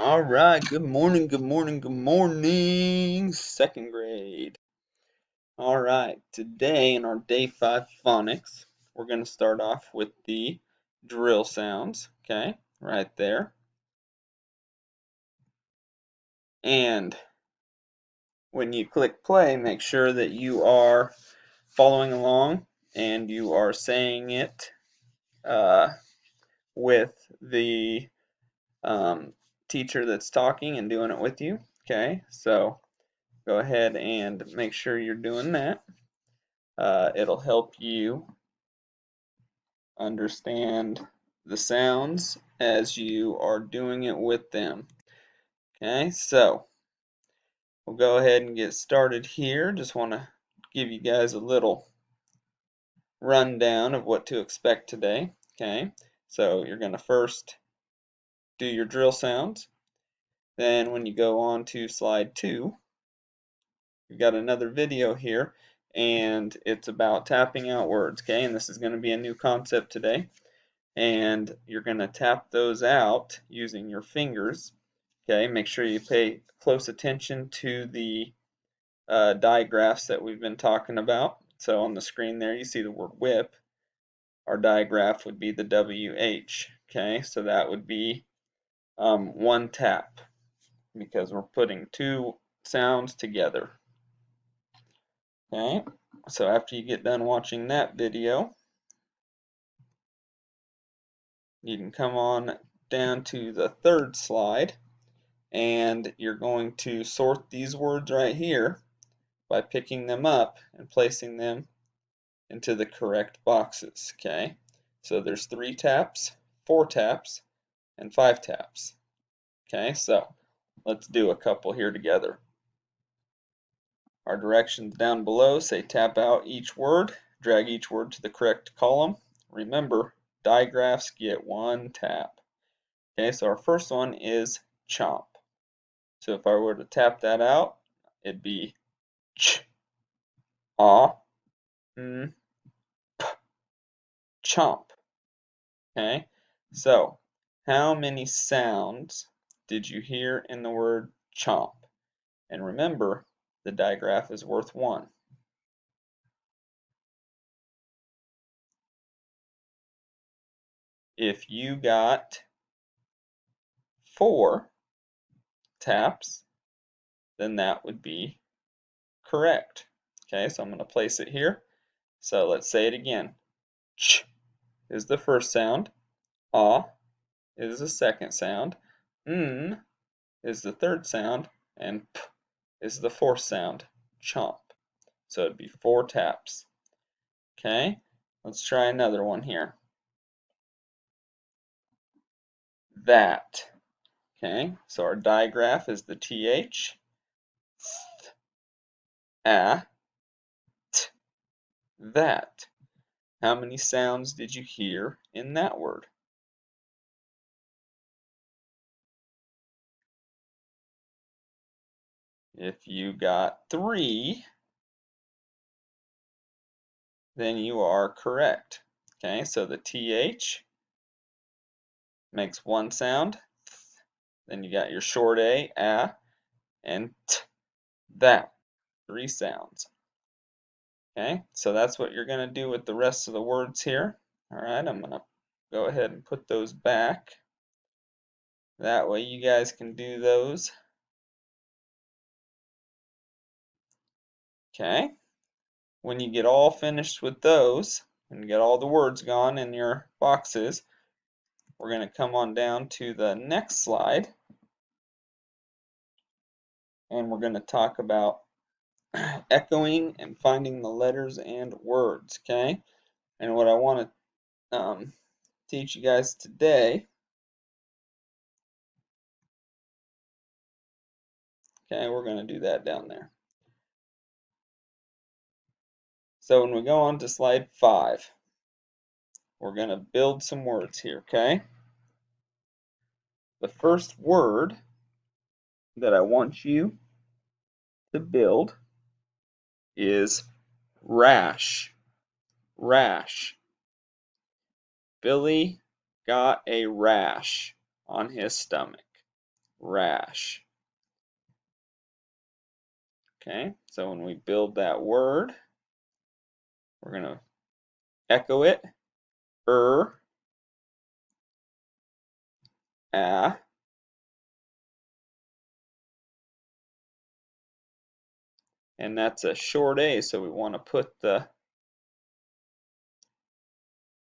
All right, good morning, good morning, good morning, second grade. All right, today in our day 5 phonics, we're going to start off with the drill sounds, okay, right there. And when you click play, make sure that you are following along and you are saying it with the teacher that's talking and doing it with you, okay? So go ahead and make sure you're doing that. It'll help you understand the sounds as you are doing it with them. Okay, so we'll go ahead and get started here. Just want to give you guys a little rundown of what to expect today. Okay, so you're going to first do your drill sounds. Then when you go on to slide 2, we've got another video here, and it's about tapping out words. Okay, and this is going to be a new concept today. And you're going to tap those out using your fingers. Okay, make sure you pay close attention to the digraphs that we've been talking about. So on the screen there you see the word whip. Our digraph would be the WH. Okay, so that would be one tap because we're putting two sounds together. Okay, so after you get done watching that video, you can come on down to the third slide, and you're going to sort these words right here by picking them up and placing them into the correct boxes. Okay, so there's 3 taps, 4 taps, and 5 taps. Okay, so let's do a couple here together. Our directions down below say tap out each word, drag each word to the correct column. Remember, digraphs get 1 tap. Okay, so our first one is chomp. So if I were to tap that out, it'd be ch, ah, p, chomp. Okay, so how many sounds did you hear in the word chomp? And remember, the digraph is worth 1. If you got 4 taps, then that would be correct. Okay, so I'm going to place it here. So let's say it again. Ch is the first sound. Ah is the second sound. Is the third sound. And p is the fourth sound. Chomp. So it'd be 4 taps. Okay, let's try another one here. That. Okay, so our digraph is the TH. A. T. That. How many sounds did you hear in that word? If you got 3, then you are correct. Okay, so the TH makes 1 sound. Then you got your short A, and T, that. 3 sounds. Okay, so that's what you're going to do with the rest of the words here. Alright, I'm going to go ahead and put those back. That way you guys can do those. Okay, when you get all finished with those, and you get all the words gone in your boxes, we're going to come on down to the next slide, and we're going to talk about echoing and finding the letters and words, okay? And what I want to teach you guys today, okay, we're going to do that down there. So when we go on to slide 5, we're going to build some words here, okay? The first word that I want you to build is rash. Rash. Billy got a rash on his stomach. rash. Okay, so when we build that word, we're going to echo it, a, and that's a short A, so we want to put the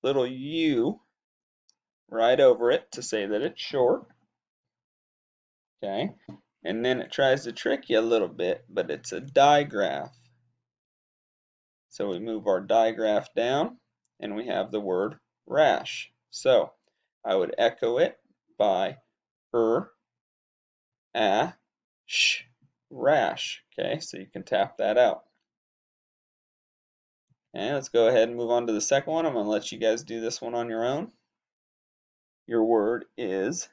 little U right over it to say that it's short. Okay, and then it tries to trick you a little bit, but it's a digraph. So we move our digraph down, and we have the word rash. So I would echo it by a, sh, rash. Okay, so you can tap that out. And let's go ahead and move on to the second one. I'm going to let you guys do this one on your own. Your word is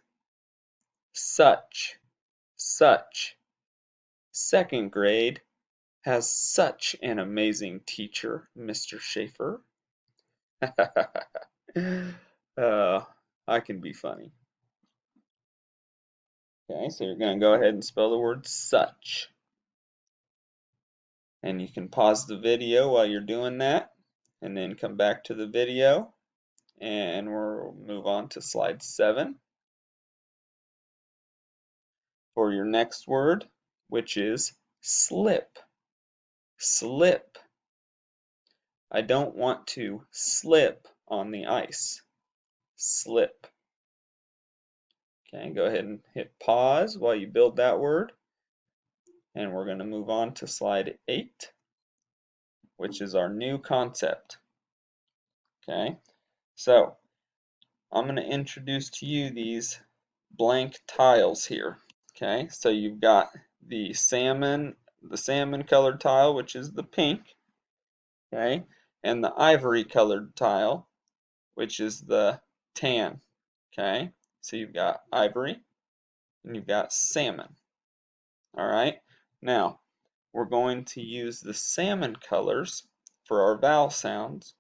such. Such. Second grade has such an amazing teacher, Mr. Schaefer. I can be funny. Okay, so you're going to go ahead and spell the word such. And you can pause the video while you're doing that, and then come back to the video, and we'll move on to slide 7 for your next word, which is slip. Slip. I don't want to slip on the ice. Slip. Okay, go ahead and hit pause while you build that word. And we're going to move on to slide 8, which is our new concept. Okay, so I'm going to introduce to you these blank tiles here. Okay, so you've got the salmon colored tile, which is the pink. Okay, and the ivory colored tile, which is the tan. Okay, so you've got ivory and you've got salmon. All right, now we're going to use the salmon colors for our vowel sounds,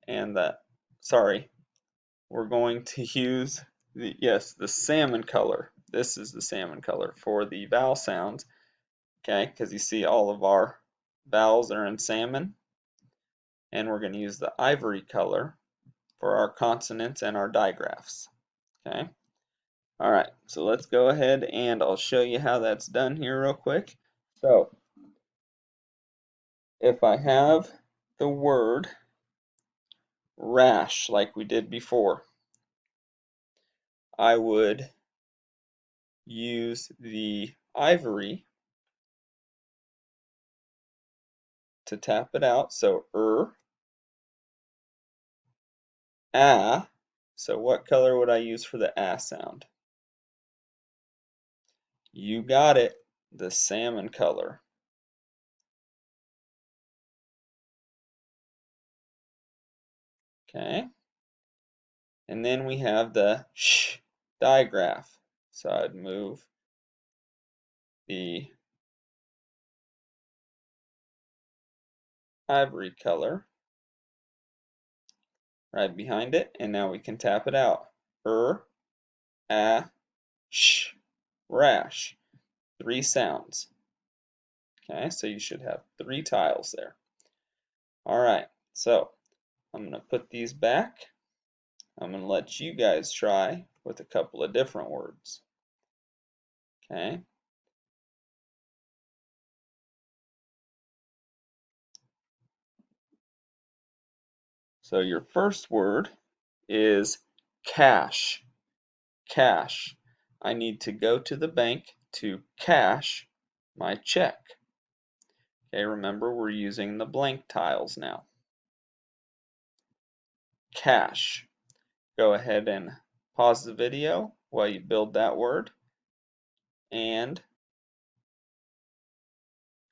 and we're going to use the salmon color. This is the salmon color for the vowel sounds, okay, because you see all of our vowels are in salmon, and we're going to use the ivory color for our consonants and our digraphs, okay. All right, so let's go ahead and I'll show you how that's done here real quick. So if I have the word rash like we did before, I would use the ivory to tap it out. So a. So what color would I use for the a sound? You got it, the salmon color. Okay. And then we have the sh digraph. So I'd move the ivory color right behind it, and now we can tap it out. A, sh, rash. 3 sounds. Okay, so you should have 3 tiles there. Alright, so I'm going to put these back. I'm going to let you guys try with a couple of different words. Okay. So your first word is cash. Cash. I need to go to the bank to cash my check. Okay, remember we're using the blank tiles now. Cash. Go ahead and pause the video while you build that word and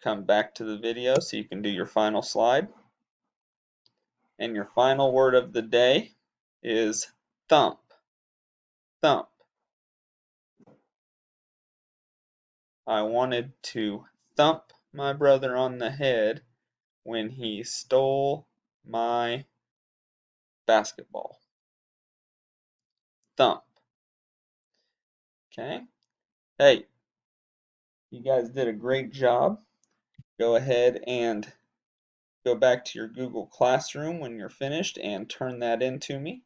come back to the video so you can do your final slide. And your final word of the day is thump. Thump. I wanted to thump my brother on the head when he stole my basketball. Thump. Okay. Hey, you guys did a great job. Go ahead and go back to your Google Classroom when you're finished and turn that in to me.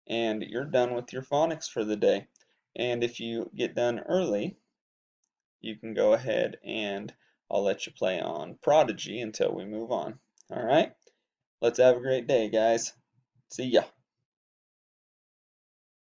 And you're done with your phonics for the day. And if you get done early, you can go ahead and I'll let you play on Prodigy until we move on. All right? Let's have a great day, guys. See ya.